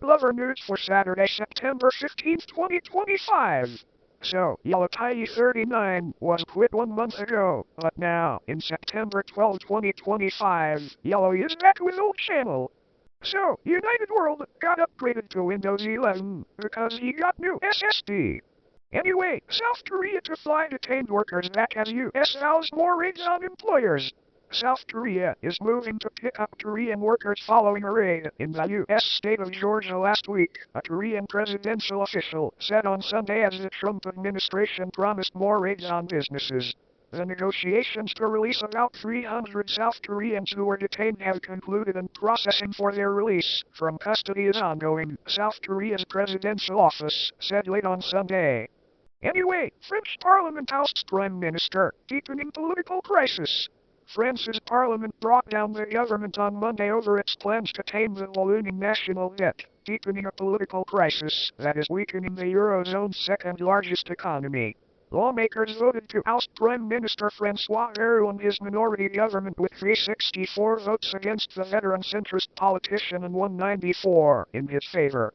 Glover News for Saturday, September 15th, 2025. So, Yellow Tie 39 was quit 1 month ago, but now, in September 12, 2025, Yellow is back with old channel. So, United World got upgraded to Windows 11 because he got new SSD. Anyway, South Korea to fly detained workers back as US vows more raids on employers. South Korea is moving to pick up Korean workers following a raid in the U.S. state of Georgia last week, a Korean presidential official said on Sunday as the Trump administration promised more raids on businesses. The negotiations to release about 300 South Koreans who were detained have concluded and processing for their release from custody is ongoing, South Korea's presidential office said late on Sunday. Anyway, French Parliament ousts Prime Minister, deepening political crisis. France's parliament brought down the government on Monday over its plans to tame the ballooning national debt, deepening a political crisis that is weakening the Eurozone's second-largest economy. Lawmakers voted to oust Prime Minister François Bayrou and his minority government with 364 votes against the veteran centrist politician and 194 in his favor.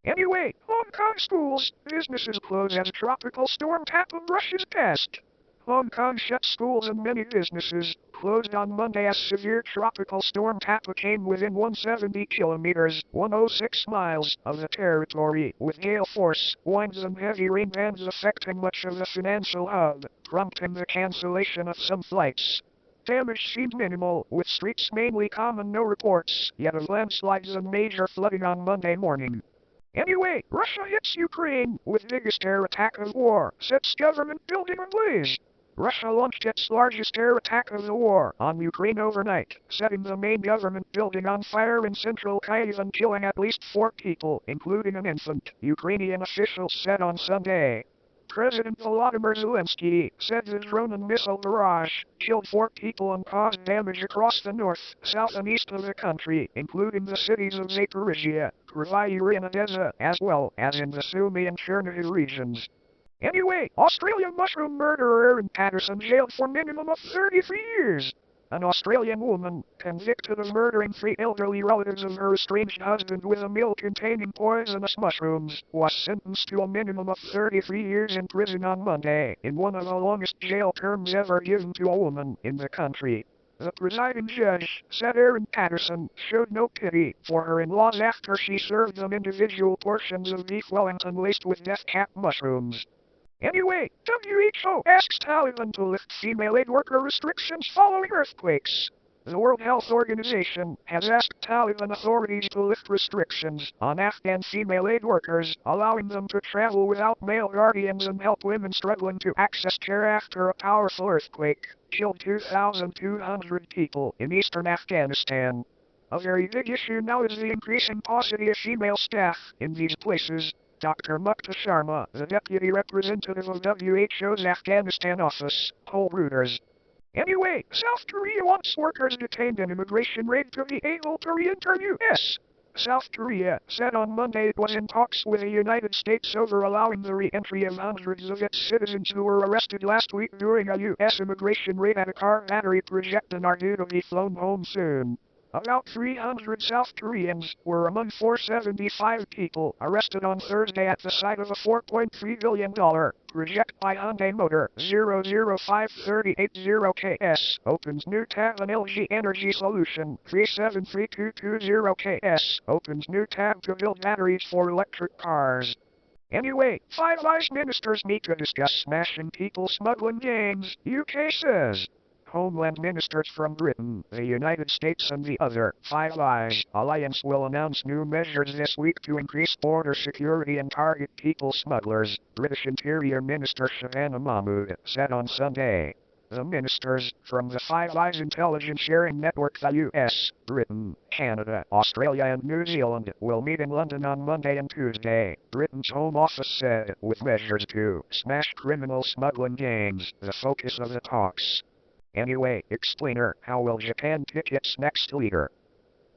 Anyway, Hong Kong schools, businesses close as tropical storm Tapu brushes past. Hong Kong shut schools and many businesses closed on Monday as severe tropical storm Tapu came within 170 kilometers, 106 miles, of the territory, with gale force, winds and heavy rain bands affecting much of the financial hub, prompting the cancellation of some flights. Damage seemed minimal, with streets mainly calm and no reports, yet of landslides and major flooding on Monday morning. Anyway, Russia hits Ukraine with biggest air attack of war, sets government building ablaze. Russia launched its largest air attack of the war on Ukraine overnight, setting the main government building on fire in central Kyiv and killing at least 4 people, including an infant, Ukrainian officials said on Sunday. President Volodymyr Zelensky said the drone and missile barrage killed 4 people and caused damage across the north, south and east of the country, including the cities of Zaporizhia, Kryvyi and Odessa, as well as in the Sumy and Chernihiv regions. Anyway, Australian mushroom murderer Erin Patterson jailed for minimum of 33 years. An Australian woman, convicted of murdering 3 elderly relatives of her estranged husband with a meal containing poisonous mushrooms, was sentenced to a minimum of 33 years in prison on Monday, in one of the longest jail terms ever given to a woman in the country. The presiding judge said Erin Patterson showed no pity for her in-laws after she served them individual portions of beef Wellington laced with death cap mushrooms. Anyway, WHO asks Taliban to lift female aid worker restrictions following earthquakes. The World Health Organization has asked Taliban authorities to lift restrictions on Afghan female aid workers, allowing them to travel without male guardians and help women struggling to access care after a powerful earthquake killed 2,200 people in eastern Afghanistan. A very big issue now is the increasing paucity of female staff in these places. Dr. Mukta Sharma, the deputy representative of WHO's Afghanistan office, told Reuters. Anyway, South Korea wants workers detained in immigration raid to be able to re-enter U.S. South Korea said on Monday it was in talks with the United States over allowing the re-entry of hundreds of its citizens who were arrested last week during a U.S. immigration raid at a car battery project and are due to be flown home soon. About 300 South Koreans were among 475 people arrested on Thursday at the site of a $4.3 billion project by Hyundai Motor 0053080KS. Opens new tab on LG Energy Solution 373220KS. Opens new tab to build batteries for electric cars. Anyway, Five Eyes ministers meet to discuss smashing people smuggling gangs, UK says. Homeland ministers from Britain, the United States and the other Five Eyes alliance will announce new measures this week to increase border security and target people smugglers, British Interior Minister Shabana Mahmood said on Sunday. The ministers from the Five Eyes intelligence sharing network, the US, Britain, Canada, Australia and New Zealand, will meet in London on Monday and Tuesday, Britain's Home Office said, with measures to smash criminal smuggling gangs, the focus of the talks. Anyway, explainer, how will Japan pick its next leader?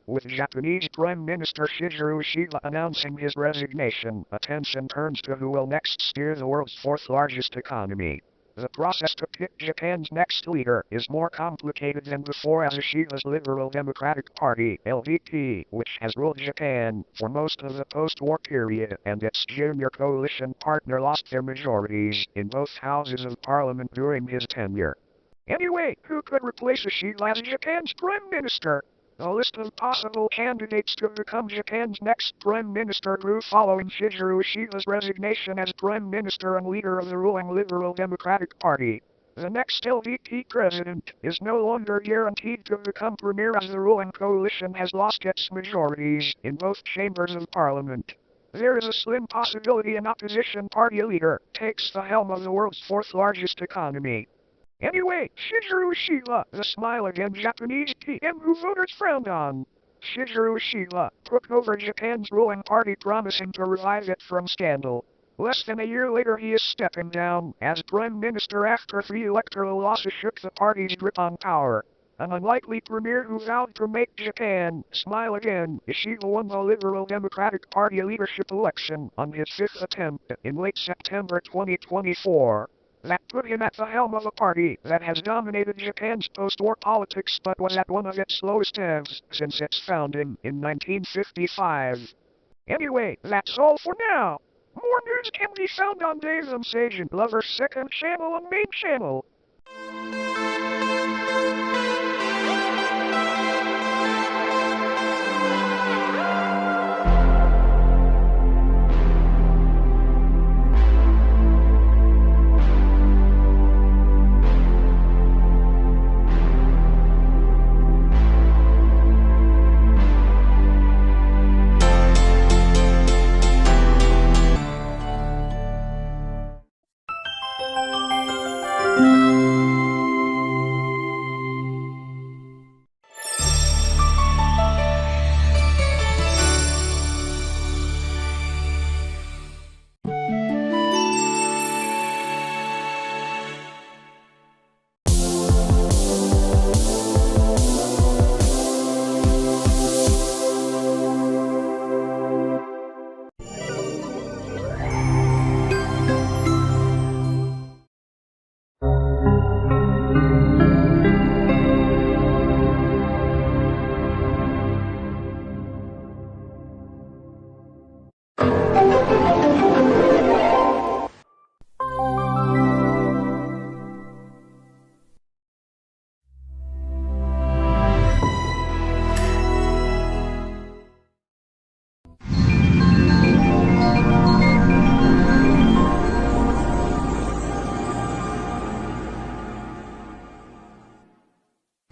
With Japanese Prime Minister Shigeru Ishida announcing his resignation, attention turns to who will next steer the world's 4th largest economy. The process to pick Japan's next leader is more complicated than before, as Ishida's Liberal Democratic Party, LDP, which has ruled Japan for most of the post-war period, and its junior coalition partner lost their majorities in both houses of parliament during his tenure. Anyway, who could replace Ishida as Japan's prime minister? A list of possible candidates to become Japan's next prime minister grew following Shigeru Ishida's resignation as prime minister and leader of the ruling Liberal Democratic Party. The next LDP president is no longer guaranteed to become premier, as the ruling coalition has lost its majorities in both chambers of parliament. There is a slim possibility an opposition party leader takes the helm of the world's fourth largest economy. Anyway, Shigeru Ishida, the smile-again Japanese PM who voters frowned on. Shigeru Ishida took over Japan's ruling party, promising to revive it from scandal. Less than a year later, he is stepping down as prime minister after 3 electoral losses shook the party's grip on power. An unlikely premier who vowed to make Japan smile again, Ishida won the Liberal Democratic Party leadership election on his 5th attempt in late September 2024. That put him at the helm of a party that has dominated Japan's post-war politics but was at one of its lowest ebbs since its founding in 1955. Anyway, that's all for now. More news can be found on Dave's MSAgent Lover's second channel and main channel.